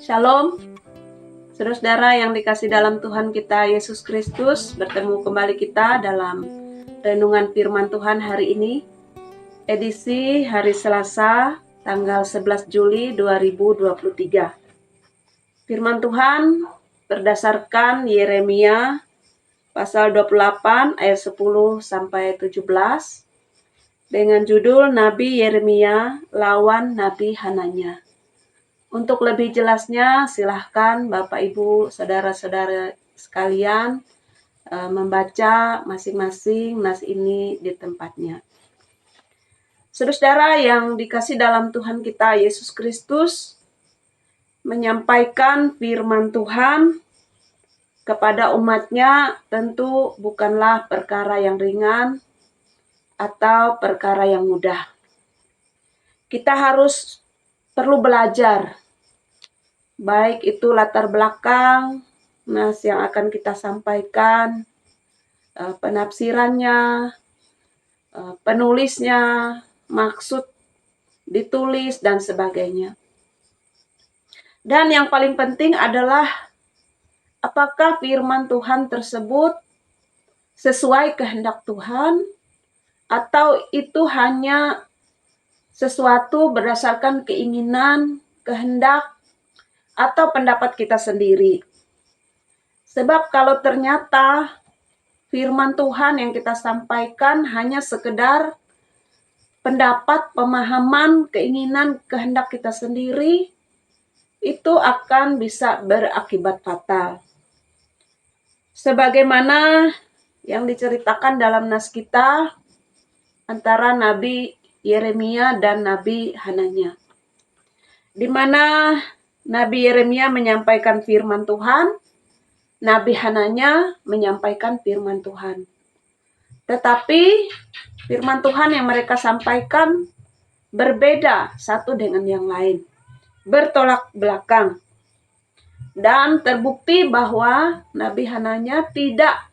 Shalom, saudara-saudara yang dikasih dalam Tuhan kita Yesus Kristus. Bertemu kembali kita dalam renungan firman Tuhan hari ini, edisi hari Selasa, tanggal 11 Juli 2023. Firman Tuhan berdasarkan Yeremia pasal 28 ayat 10 sampai 17 dengan judul Nabi Yeremia lawan Nabi Hananya. Untuk lebih jelasnya, silahkan Bapak, Ibu, saudara-saudara sekalian membaca masing-masing nas ini di tempatnya. Saudara-saudara yang dikasih dalam Tuhan kita Yesus Kristus, menyampaikan firman Tuhan kepada umatnya tentu bukanlah perkara yang ringan atau perkara yang mudah. Kita perlu belajar, baik itu latar belakang nas yang akan kita sampaikan, penafsirannya, penulisnya, maksud ditulis, dan sebagainya. Dan yang paling penting adalah apakah firman Tuhan tersebut sesuai kehendak Tuhan atau itu hanya sesuatu berdasarkan keinginan, kehendak, atau pendapat kita sendiri. Sebab kalau ternyata firman Tuhan yang kita sampaikan hanya sekedar pendapat, pemahaman, keinginan, kehendak kita sendiri, itu akan bisa berakibat fatal. Sebagaimana yang diceritakan dalam nas kita antara Nabi Yeremia dan Nabi Hananya, di mana Nabi Yeremia menyampaikan firman Tuhan, Nabi Hananya menyampaikan firman Tuhan. Tetapi firman Tuhan yang mereka sampaikan berbeda satu dengan yang lain, bertolak belakang. Dan terbukti bahwa Nabi Hananya tidak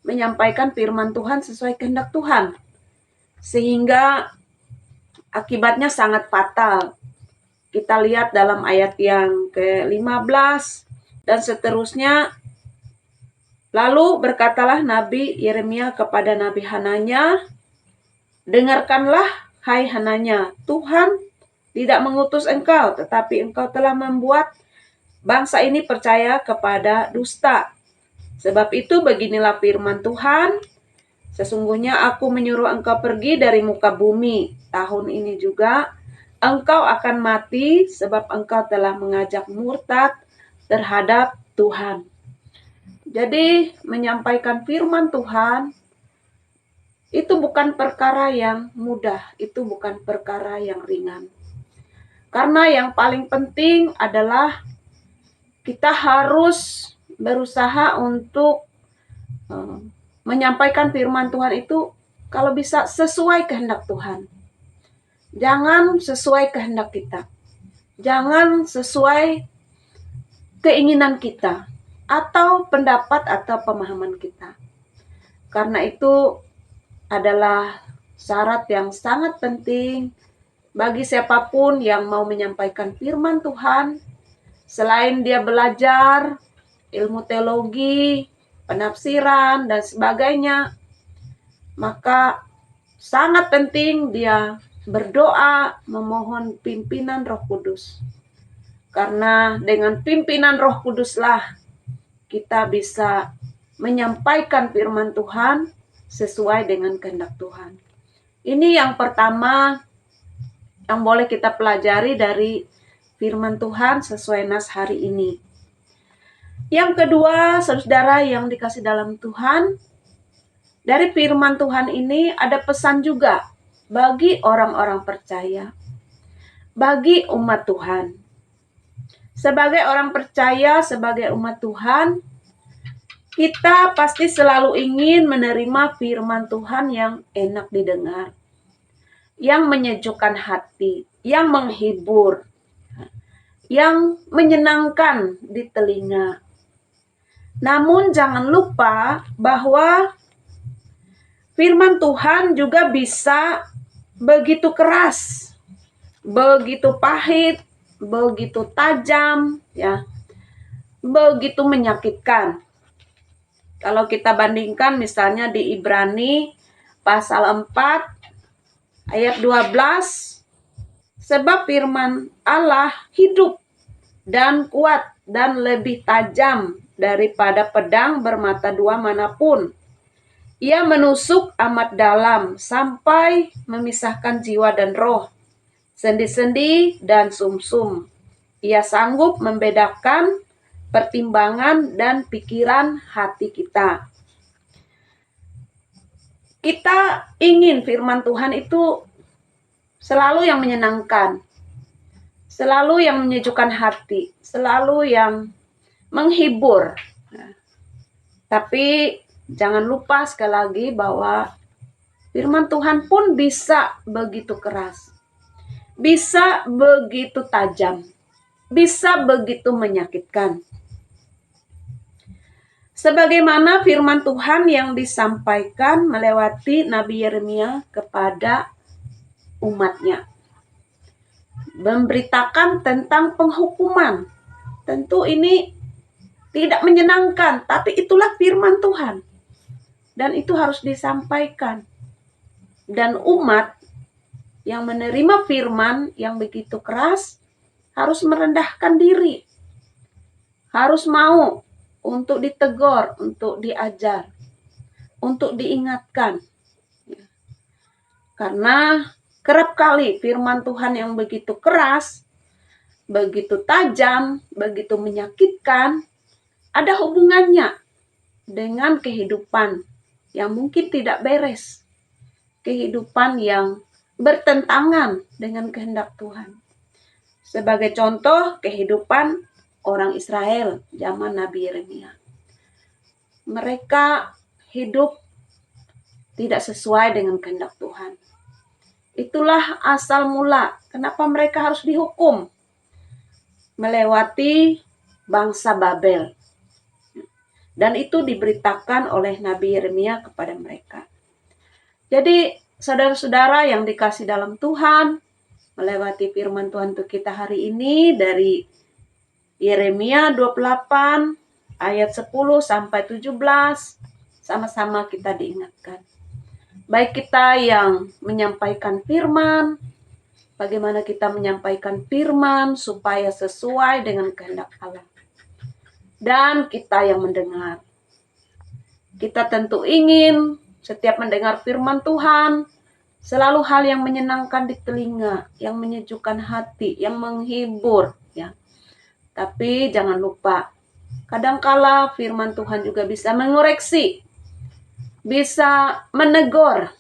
menyampaikan firman Tuhan sesuai kehendak Tuhan, sehingga akibatnya sangat fatal. Kita lihat dalam ayat yang ke-15 dan seterusnya. Lalu berkatalah Nabi Yeremia kepada Nabi Hananya, "Dengarkanlah, hai Hananya, Tuhan tidak mengutus engkau, tetapi engkau telah membuat bangsa ini percaya kepada dusta. Sebab itu beginilah firman Tuhan, sesungguhnya aku menyuruh engkau pergi dari muka bumi. Tahun ini juga engkau akan mati sebab engkau telah mengajak murtad terhadap Tuhan." Jadi menyampaikan firman Tuhan itu bukan perkara yang mudah, itu bukan perkara yang ringan. Karena yang paling penting adalah kita harus berusaha untuk menyampaikan firman Tuhan itu kalau bisa sesuai kehendak Tuhan. Jangan sesuai kehendak kita. Jangan sesuai keinginan kita atau pendapat atau pemahaman kita. Karena itu adalah syarat yang sangat penting bagi siapapun yang mau menyampaikan firman Tuhan. Selain dia belajar ilmu teologi, penafsiran, dan sebagainya, maka sangat penting dia berdoa memohon pimpinan Roh Kudus. Karena dengan pimpinan Roh Kuduslah kita bisa menyampaikan firman Tuhan sesuai dengan kehendak Tuhan. Ini yang pertama yang boleh kita pelajari dari firman Tuhan sesuai nas hari ini. Yang kedua, saudara yang dikasih dalam Tuhan, dari firman Tuhan ini ada pesan juga bagi orang-orang percaya, bagi umat Tuhan. Sebagai orang percaya, sebagai umat Tuhan, kita pasti selalu ingin menerima firman Tuhan yang enak didengar, yang menyejukkan hati, yang menghibur, yang menyenangkan di telinga. Namun jangan lupa bahwa firman Tuhan juga bisa begitu keras, begitu pahit, begitu tajam, ya, begitu menyakitkan. Kalau kita bandingkan misalnya di Ibrani pasal 4 ayat 12, sebab firman Allah hidup dan kuat dan lebih tajam daripada pedang bermata dua manapun. Ia menusuk amat dalam sampai memisahkan jiwa dan roh, sendi-sendi dan sumsum. Ia sanggup membedakan pertimbangan dan pikiran hati kita. Kita ingin firman Tuhan itu selalu yang menyenangkan, selalu yang menyejukkan hati, selalu yang menghibur. Tapi jangan lupa sekali lagi bahwa firman Tuhan pun bisa begitu keras, bisa begitu tajam, bisa begitu menyakitkan. Sebagaimana firman Tuhan yang disampaikan melewati Nabi Yeremia kepada umatnya, memberitakan tentang penghukuman. Tentu ini tidak menyenangkan, tapi itulah firman Tuhan. Dan itu harus disampaikan. Dan umat yang menerima firman yang begitu keras harus merendahkan diri. Harus mau untuk ditegur, untuk diajar, untuk diingatkan. Karena kerap kali firman Tuhan yang begitu keras, begitu tajam, begitu menyakitkan, ada hubungannya dengan kehidupan yang mungkin tidak beres. Kehidupan yang bertentangan dengan kehendak Tuhan. Sebagai contoh, kehidupan orang Israel zaman Nabi Yeremia. Mereka hidup tidak sesuai dengan kehendak Tuhan. Itulah asal mula kenapa mereka harus dihukum melewati bangsa Babel. Dan itu diberitakan oleh Nabi Yeremia kepada mereka. Jadi saudara-saudara yang dikasih dalam Tuhan, melewati firman Tuhan untuk kita hari ini dari Yeremia 28 ayat 10 sampai 17, sama-sama kita diingatkan. Baik kita yang menyampaikan firman, bagaimana kita menyampaikan firman supaya sesuai dengan kehendak Allah. Dan kita yang mendengar. Kita tentu ingin setiap mendengar firman Tuhan, selalu hal yang menyenangkan di telinga, yang menyejukkan hati, yang menghibur. Ya. Tapi jangan lupa, kadangkala firman Tuhan juga bisa mengoreksi, bisa menegur,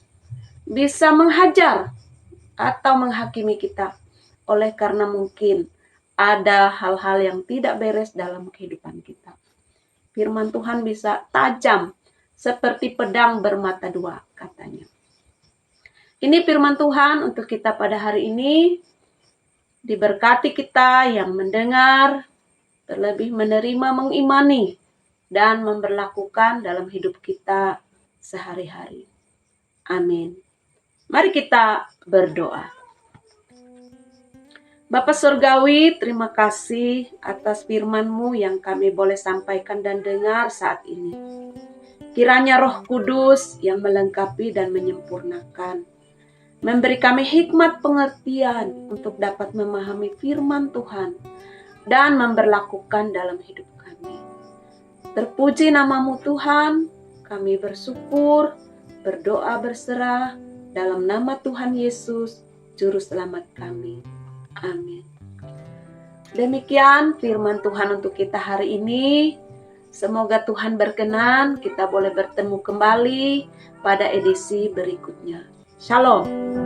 bisa menghajar, atau menghakimi kita. Oleh karena mungkin ada hal-hal yang tidak beres dalam kehidupan kita. Firman Tuhan bisa tajam, seperti pedang bermata dua, katanya. Ini firman Tuhan untuk kita pada hari ini. Diberkati kita yang mendengar, terlebih menerima, mengimani, dan memberlakukan dalam hidup kita sehari-hari. Amin. Mari kita berdoa. Bapa Surgawi, terima kasih atas firman-Mu yang kami boleh sampaikan dan dengar saat ini. Kiranya Roh Kudus yang melengkapi dan menyempurnakan, memberi kami hikmat pengertian untuk dapat memahami firman Tuhan dan memberlakukan dalam hidup kami. Terpuji nama-Mu Tuhan, kami bersyukur, berdoa berserah dalam nama Tuhan Yesus, Juru Selamat kami. Amin. Demikian firman Tuhan untuk kita hari ini. Semoga Tuhan berkenan kita boleh bertemu kembali pada edisi berikutnya. Shalom.